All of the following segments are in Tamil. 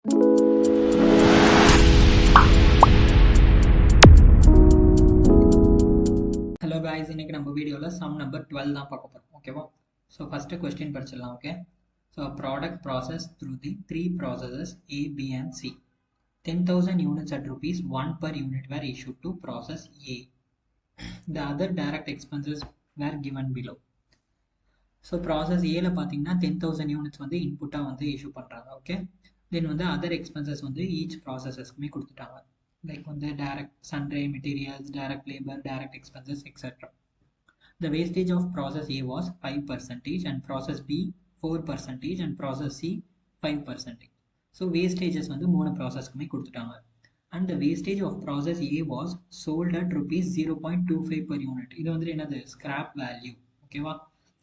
ஹலோ காய்ஸ், இன்னைக்கு நம்ம வீடியோவில் சம் நம்பர் 12 தான் பார்க்க போகிறோம். ஓகேவா? ஸோ ஃபஸ்ட்டு கொஸ்டின் படிச்சிடலாம். Okay, so product process through the three processes A, B and C. 10,000 units at rupees 1 per unit were issued to process A. The other direct expenses were given below. So process ஏல பார்த்தீங்கன்னா 10,000 யூனிட்ஸ் வந்து இன்புட்டாக வந்து இஷ்யூ பண்ணுறாங்க. ஓகே, தென் வந்து அதர் எக்ஸ்பென்சஸ் வந்து ஈச் ப்ராசஸஸ்க்குமே கொடுத்துட்டாங்க. லைக் வந்து direct sundry materials, direct labour, direct expenses etcetera. The wastage of process A was 5% and process B 4% and process C 5%. So wastages வந்து மூணு ப்ராசஸ்க்குமே கொடுத்துட்டாங்க. And the wastage of process A was sold at rupees 0.25 per unit. இது வந்து என்னது? scrap value. ஓகேவா?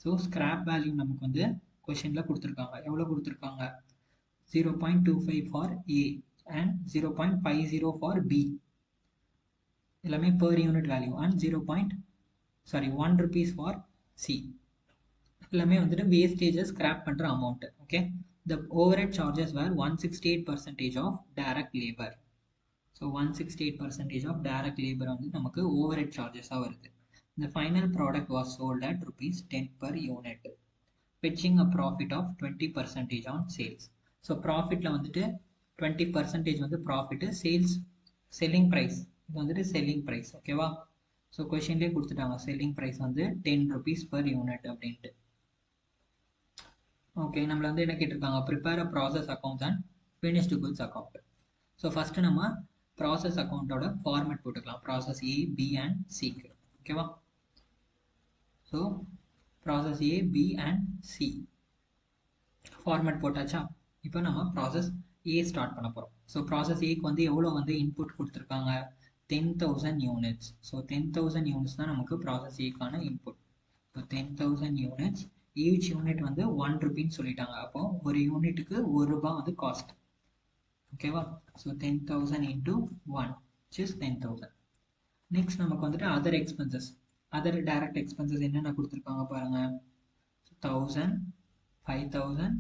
ஸோ ஸ்கிராப் வேல்யூ நமக்கு வந்து கொஷினில் கொடுத்துருக்காங்க. எவ்வளோ கொடுத்துருக்காங்க? 0.25 for A and 0.50 for B. எல்லாமே per unit value. And 1 rupees for C. எல்லாமே வந்துட்டு வேஸ்டேஜஸ் ஸ்கிராப் பண்ணுற amount. Okay, the overhead charges were 168% of direct labour. So 168% of direct labour வந்து நமக்கு ஓவர்ஹெட் சார்ஜஸாக வருது. The final product was sold at rupees 10 per unit, fetching a profit of 20% on sales. So profitல வந்துட்டு 20% வந்து profit, sales selling price இது வந்துட்டு selling price. ஓகேவா? ஸோ கொஷின்லேயே கொடுத்துட்டாங்க selling price வந்து 10 rupees per unit அப்படின்ட்டு. ஓகே, நம்மள வந்து என்ன கேட்டிருக்காங்க? Prepare a process account and finished goods account. So first நம்ம ப்ராசஸ் அக்கௌண்ட்டோட ஃபார்மேட் போட்டுக்கலாம். ப்ராசஸ் ஏ, பி அண்ட் சிக்கு. ஓகேவா? So process A, B and C format போட்டாச்சா? இப்போ நம்ம ப்ராசஸ் ஏ ஸ்டார்ட் பண்ண போகிறோம். ஸோ ப்ராசஸ் ஏக்கு வந்து எவ்வளோ வந்து இன்புட் கொடுத்துருக்காங்க? 10,000 யூனிட்ஸ். ஸோ 10,000 யூனிட்ஸ் தான் நமக்கு ப்ராசஸ் ஏக்கான input. So 10,000 units, each unit வந்து 1 rupeeன்னு சொல்லிட்டாங்க. அப்போ ஒரு யூனிட்டுக்கு ₹1 வந்து காஸ்ட். ஓகேவா? So 10,000 into 1 which is 10,000. Next நமக்கு வந்துட்டு other expenses, other direct expenses என்னென்ன கொடுத்துருக்காங்க பாருங்க. 1000, 5,000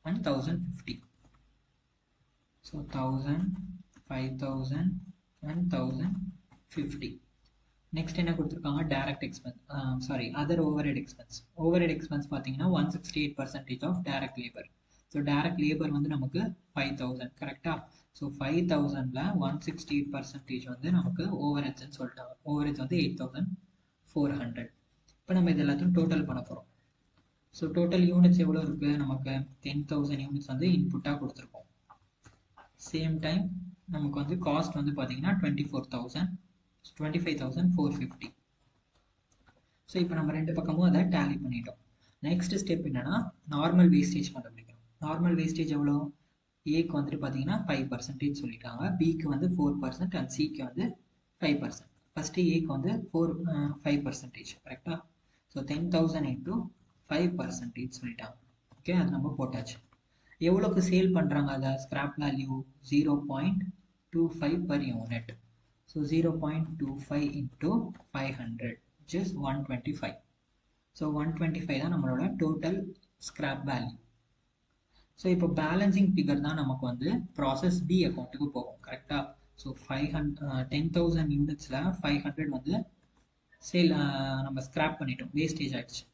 and 1,050. So 1000, 5,000 and 1,050. நெக்ஸ்ட் என்ன கொடுத்துருக்காங்க? Direct expense, sorry other overhead expense. Overhead expense பார்த்தீங்கன்னா 168% of direct labour. So direct labour வந்து நமக்கு 5,000. கரெக்டா? ஸோ 5,000ல 168% வந்து நமக்கு ஓவர்ஹெட்ஸ்ன்னு சொல்லிட்டாங்க. ஓவர்ஹெட்ஸ் வந்து 8,400. இப்போ நம்ம இது எல்லாத்தையும் டோட்டல் பண்ண போகிறோம். ஸோ டோட்டல் யூனிட்ஸ் எவ்வளோ இருக்குது? நமக்கு 10,000 யூனிட்ஸ் வந்து இன்புட்டாக கொடுத்துருக்கோம். சேம் டைம் நமக்கு வந்து காஸ்ட் வந்து பார்த்தீங்கன்னா 25,450. ஸோ இப்போ நம்ம ரெண்டு பக்கமும் அதை டேலி பண்ணிட்டோம். நெக்ஸ்ட் ஸ்டெப் என்னன்னா நார்மல் வேஸ்டேஜ் கண்டுபிடிக்கணும். நார்மல் வேஸ்டேஜ் எவ்வளோ? ஏக்கு வந்துட்டு பார்த்தீங்கன்னா 5% சொல்லிட்டாங்க, பிக்கு வந்து 4% அண்ட் சிக்கு வந்து 5%. ஃபஸ்ட்டு ஏக்கு வந்து 5%. கரெக்டாக? ஸோ 10,000 into 5% சொல்லிட்டாங்க. ஓகே, அது நம்ம போட்டாச்சு. எவ்வளோக்கு சேல் பண்ணுறாங்க அதை? Scrap value 0.25 per unit. So 0.25 into 500 which is 125. So 125 தான் நம்மளோட டோட்டல் ஸ்கிராப் வேல்யூ. ஸோ இப்போ பேலன்சிங் ஃபிகர் தான் நமக்கு வந்து ப்ராசஸ் பி அக்கௌண்ட்டுக்கு போகும். கரெக்டாக? ஸோ 10,000 யூனிட்ஸில் 500 வந்து சேல் நம்ம ஸ்கிராப் பண்ணிட்டோம், வேஸ்டேஜ் ஆகிடுச்சு.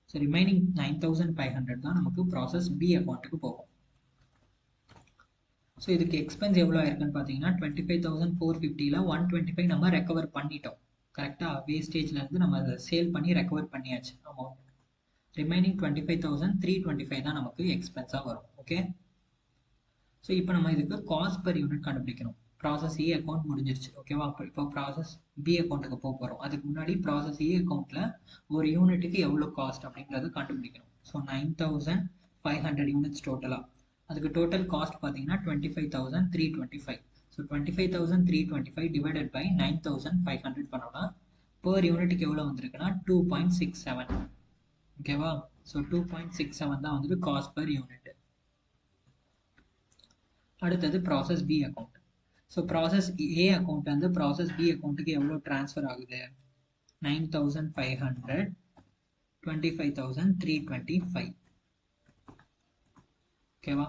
ஸோ ரிமைனிங் 9,500 தான் நமக்கு ப்ராசஸ் பி அக்கௌண்ட்டுக்கு போகும். ஸோ இதுக்கு எக்ஸ்பென்ஸ் எவ்வளோ ஆயிருக்குன்னு பார்த்தீங்கன்னா 25,450ல் 125 நம்ம ரெக்கவர் பண்ணிட்டோம். கரெக்டாக? வேஸ்டேஜ்லேருந்து நம்ம அதை சேல் பண்ணி ரெக்கவர் பண்ணியாச்சு அமௌண்ட். ரிமைனிங் 25,325 தான் நமக்கு எக்ஸ்பென்ஸாக வரும். ஓகே, ஸோ இப்போ நம்ம இதுக்கு காஸ்ட் பர் யூனிட் கண்டுபிடிக்கணும். ப்ராசஸ் ஏ அக்கௌண்ட் முடிஞ்சிருச்சு. ஓகேவா? இப்போ ப்ராசஸ் பி அக்கௌண்ட்டுக்கு போக போகிறோம். அதுக்கு முன்னாடி ப்ராசஸ் ஏ அக்கௌண்ட்டில் ஒரு யூனிட்டுக்கு எவ்வளோ காஸ்ட் அப்படிங்கிறத கண்டுபிடிக்கணும். ஸோ 9,500 யூனிட்ஸ் டோட்டலாக. அதுக்கு டோட்டல் காஸ்ட் பார்த்தீங்கன்னா 25,325. ஸோ 25,325 டிவைடட் பை 9,500 பண்ணோம்னா per யூனிட்டுக்கு எவ்வளோ வந்திருக்குன்னா 2.67. ஓகேவா? ஸோ 2.67 தான் வந்துட்டு காஸ்ட் பர் யூனிட். அடுத்தது process B account. So process A account வந்து ப்ராசஸ் பி அக்கௌண்ட்டுக்கு எவ்வளோ ட்ரான்ஸ்ஃபர் ஆகுது? 9,500, 25,325. ஓகேவா?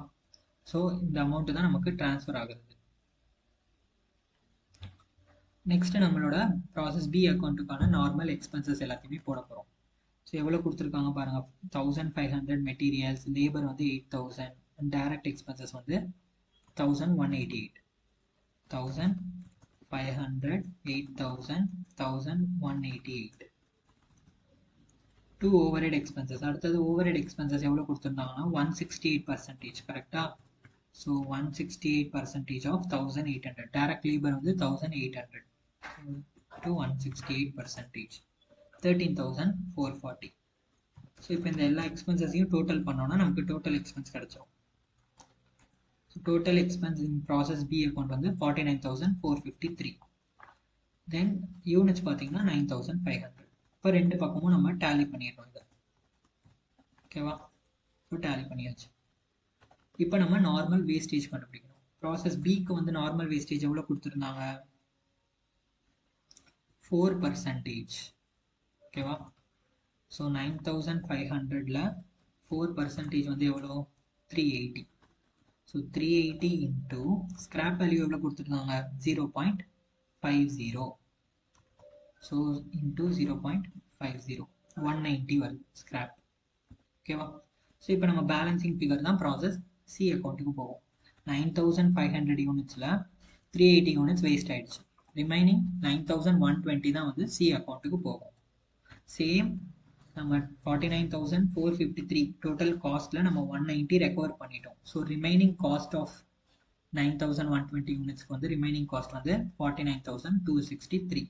ஸோ இந்த அமௌண்ட் தான் நமக்கு ட்ரான்ஸ்ஃபர் ஆகுது. நெக்ஸ்ட் நம்மளோட ப்ராசஸ் பி அக்கௌண்ட்டுக்கான நார்மல் எக்ஸ்பென்சஸ் எல்லாத்தையுமே போட போகிறோம். ஸோ எவ்வளோ கொடுத்துருக்காங்க பாருங்கள், 1500 மெட்டீரியல்ஸ், லேபர் வந்து 8000, டைரக்ட் எக்ஸ்பென்சஸ் வந்து 1188. 1500, 8000, 1188. To overhead expenses. அடுத்தது ஓவர்ஹெட் எக்ஸ்பென்சஸ் எவ்வளோ கொடுத்துருந்தாங்கன்னா 168%. கரெக்டாக? So 168% of 1800. டைரக்ட் லேபர் வந்து 1800 to 168%, 13,440. ஸோ இப்போ இந்த எல்லா எக்ஸ்பென்சஸையும் டோட்டல் பண்ணோன்னா நமக்கு டோட்டல் எக்ஸ்பென்ஸ் கிடைச்சிடும். So total expense in process B account வந்து 49,453. தென் யூனிட்ஸ் பார்த்தீங்கன்னா 9,500. இப்போ ரெண்டு பக்கமும் நம்ம டேலி பண்ணிடுறோம் இதை. ஓகேவா? ஸோ டேலி பண்ணியாச்சு. இப்போ நம்ம நார்மல் வேஸ்டேஜ் கண்டுபிடிக்கணும். ப்ராசஸ் பிக்கு வந்து நார்மல் வேஸ்டேஜ் எவ்வளோ கொடுத்துருந்தாங்க? 4%. ஓகேவா? ஸோ 9,500ல் 4% வந்து எவ்வளோ? 380. ஸோ 380 இன்ட்டு ஸ்கிராப் வேல்யூ எவ்வளோ கொடுத்துருந்தாங்க? 0.50. ஸோ இன்ட்டு 0.50, 190 வருது ஸ்கிராப். ஓகேவா? ஸோ இப்போ நம்ம பேலன்சிங் ஃபிகர் தான் ப்ராசஸ் சி அக்கௌண்ட்டுக்கு போவோம். 9,500 யூனிட்ஸில் 380 யூனிட்ஸ் வேஸ்ட் ஆயிடுச்சு. ரிமைனிங் 9,120 தான் வந்து சி அக்கௌண்ட்டுக்கு போகும். சேம் நம்ம 49,453 டோட்டல் காஸ்ட்டில் நம்ம 190 ரெக்கவர் பண்ணிட்டோம். ஸோ ரிமைனிங் காஸ்ட் ஆஃப் 9,120 யூனிட்ஸ்க்கு வந்து ரிமைனிங் காஸ்ட் வந்து 49,263.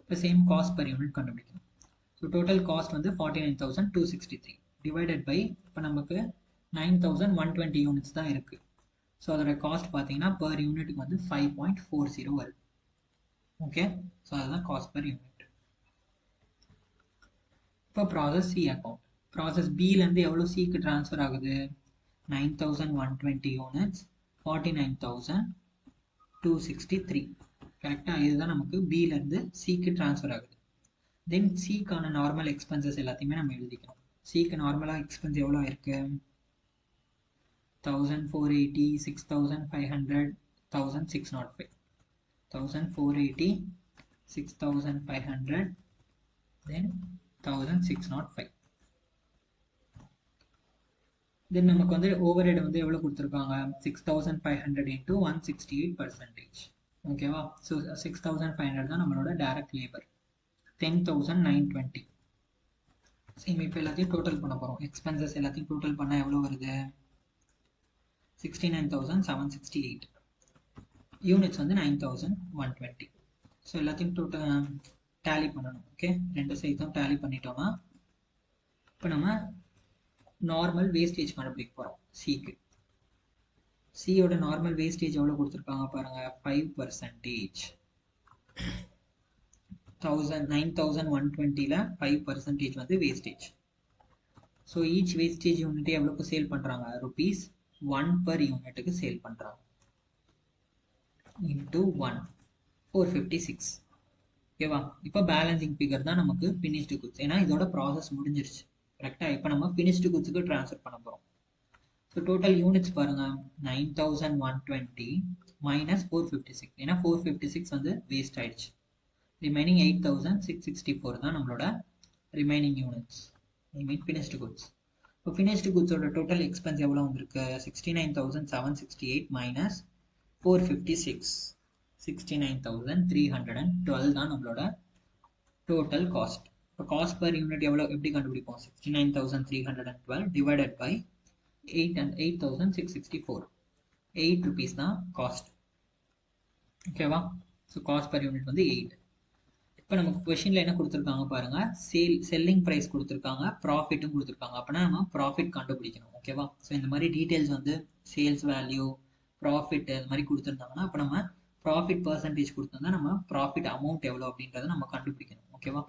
இப்போ சேம் காஸ்ட் பர் யூனிட் கண்டுபிடிக்கணும். ஸோ டோட்டல் காஸ்ட் வந்து 49,263 டிவைடட் பை, இப்போ நமக்கு 9,120 யூனிட்ஸ் தான் இருக்குது. ஸோ அதோட காஸ்ட் பார்த்தீங்கன்னா பர் யூனிட்டுக்கு வந்து 5.40 வருது. ஓகே, ஸோ அதுதான் காஸ்ட் பர் யூனிட். இப்போ ப்ராசஸ் சி அக்கௌண்ட். ப்ராசஸ் பிலேருந்து எவ்வளோ சிக்கு ட்ரான்ஸ்ஃபர் ஆகுது? 9,120 யூனிட்ஸ், 49,263. கரெக்டாக? இதுதான் நமக்கு பிலேருந்து சிக்கு ட்ரான்ஸ்ஃபர் ஆகுது. தென் சிக்கான நார்மல் எக்ஸ்பென்சஸ் எல்லாத்தையுமே நம்ம எழுதிக்கணும். சிக்கு நார்மலாக எக்ஸ்பென்ஸ் எவ்வளோ இருக்குது? 1,480, 6,500, 1,605. 1,480, 6,500, then 1,605. தென் நமக்கு வந்து ஓவர் ஹெட் வந்து எவ்வளோ கொடுத்துருக்காங்க? 6,500 இன்ட்டு 168%. ஓகேவா? ஸோ 6,500 தான் நம்மளோட டைரக்ட் லேபர். 10,920. சேம் இப்போ எல்லாத்தையும் டோட்டல் பண்ண போகிறோம். எக்ஸ்பென்சஸ் எல்லாத்தையும் டோட்டல் பண்ணால் எவ்வளோ வருது? 69,768. யூனிட்ஸ் வந்து 9,120. ஸோ எல்லாத்தையும் டோட்டல் டேலி பண்ணணும். ஓகே, ரெண்டு சைட்டும் டேலி பண்ணிட்டோம்னா இப்போ நம்ம நார்மல் வேஸ்டேஜ் கண்டுபிடிக்க போகிறோம் சிக்கு. சியோட நார்மல் வேஸ்டேஜ் எவ்வளோ கொடுத்துருக்காங்க பாருங்கள், 5%. 9,120ல் 5% வந்து wastage. So each wastage unit எவ்வளோக்கு சேல் பண்ணுறாங்க? ₹1 per யூனிட்டுக்கு சேல் பண்ணுறாங்க. இன்ட்டு 1, 456. ஓகேவா? இப்போ பேலன்சிங் ஃபிகர் தான் நமக்கு ஃபினிஷ்டு குட்ஸ். ஏன்னா இதோட ப்ராசஸ் முடிஞ்சிருச்சு. கரெக்டாக? இப்போ நம்ம ஃபினிஷ்டு குட்ஸுக்கு ட்ரான்ஸ்ஃபர் பண்ண போகிறோம். ஸோ டோட்டல் யூனிட்ஸ் பாருங்கள், 9,120 மைனஸ் 456. ஏன்னா 456 வந்து வேஸ்ட் ஆயிடுச்சு. ரிமைனிங் 8,664 தான் நம்மளோட ரிமைனிங் யூனிட்ஸ், ஐ மீன் ஃபினிஷ்டு குட்ஸ். இப்போ ஃபினிஷ்டு குட்ஸோட டோட்டல் எக்ஸ்பென்ஸ் எவ்வளோ வந்திருக்கு? 69,768 மைனஸ் 456, 69,312 தான் நம்மளோட டோட்டல் காஸ்ட். இப்போ காஸ்ட் பர் யூனிட் எவ்வளோ எப்படி கண்டுபிடிப்போம்? 69,312 டிவைடட் பை 8,664. 8 rupees தான் காஸ்ட். ஓகேவா? ஸோ காஸ்ட் பர் யூனிட் வந்து 8. இப்போ நமக்கு கொஷினில் என்ன கொடுத்துருக்காங்க பாருங்கள், செல்லிங் ப்ரைஸ் கொடுத்துருக்காங்க, ப்ராஃபிட்டும் கொடுத்துருக்காங்க. அப்படின்னா நம்ம ப்ராஃபிட் கண்டுபிடிக்கணும். ஓகேவா? ஸோ இந்த மாதிரி டீட்டெயில்ஸ் வந்து சேல்ஸ் வேல்யூ, ப்ராஃபிட் அது மாதிரி கொடுத்துருந்தாங்கன்னா அப்போ நம்ம ப்ராஃபிட் பர்சன்டேஜ் கொடுத்துருந்தா நம்ம ப்ராஃபிட் அமௌண்ட் எவ்வளோ அப்படின்றத நம்ம கண்டுபிடிக்கணும். ஓகேவா?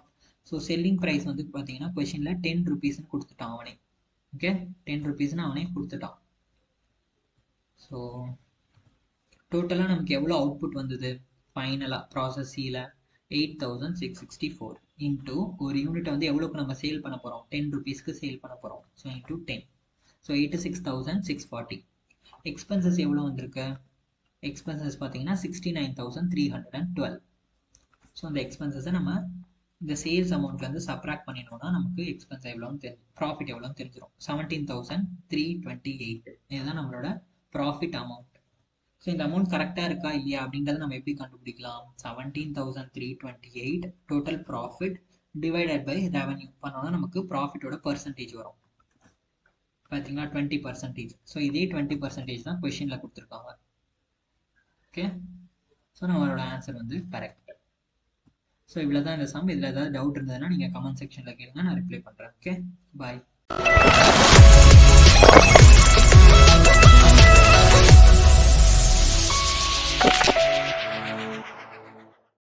ஸோ செல்லிங் ப்ரைஸ் வந்து பார்த்தீங்கன்னா கொஷினில் 10 rupeesன்னு கொடுத்துட்டான் அவனே. ஓகே, 10 rupeesன்னு அவனே கொடுத்துட்டான். ஸோ டோட்டலாக நமக்கு எவ்வளோ அவுட்புட் வந்தது ஃபைனலாக ப்ராசஸ் சியில்? 8,664 இன்ட்டு ஒரு யூனிட்டை வந்து எவ்வளோக்கு நம்ம சேல் பண்ண போகிறோம்? 10 rupeesக்கு சேல் பண்ண போகிறோம். So into 10. ஸோ 86,640. எக்ஸ்பென்சஸ் எவ்வளோ வந்திருக்கு? எக்ஸ்பென்சஸ் பார்த்தீங்கன்னா 69,312. ஸோ அந்த எக்ஸ்பென்சஸை நம்ம இந்த சேல்ஸ் அமௌண்ட்லேருந்து சப்ராக்ட் பண்ணினோம்னா நமக்கு எக்ஸ்பென்ஸ் எவ்வளோன்னு தெரியும், ப்ராஃபிட் எவ்வளோன்னு தெரிஞ்சிடும். 17,328 இதுதான் நம்மளோட ப்ராஃபிட் அமௌண்ட். ஸோ இந்த அமௌண்ட் கரெக்டாக இருக்கா இல்லையா அப்படின்றத நம்ம எப்படி கண்டுபிடிக்கலாம்? 17,328 total profit divided by revenue பண்ணோம்னா நமக்கு ப்ராஃபிட்டோட பர்சன்டேஜ் வரும். பார்த்தீங்களா 20%. ஸோ இதே 20% தான் கொஷினில் கொடுத்துருக்காங்க. ஓகே, ஸோ நம்மளோட ஆன்சர் வந்து கரெக்ட். ஸோ இவ்வளோ தான் இந்த சம். இதில் ஏதாவது டவுட் இருந்ததுன்னா நீங்கள் கமெண்ட் செக்ஷனில் கேளுங்க, நான் ரிப்ளை பண்ணுறேன். ஓகே, பாய்.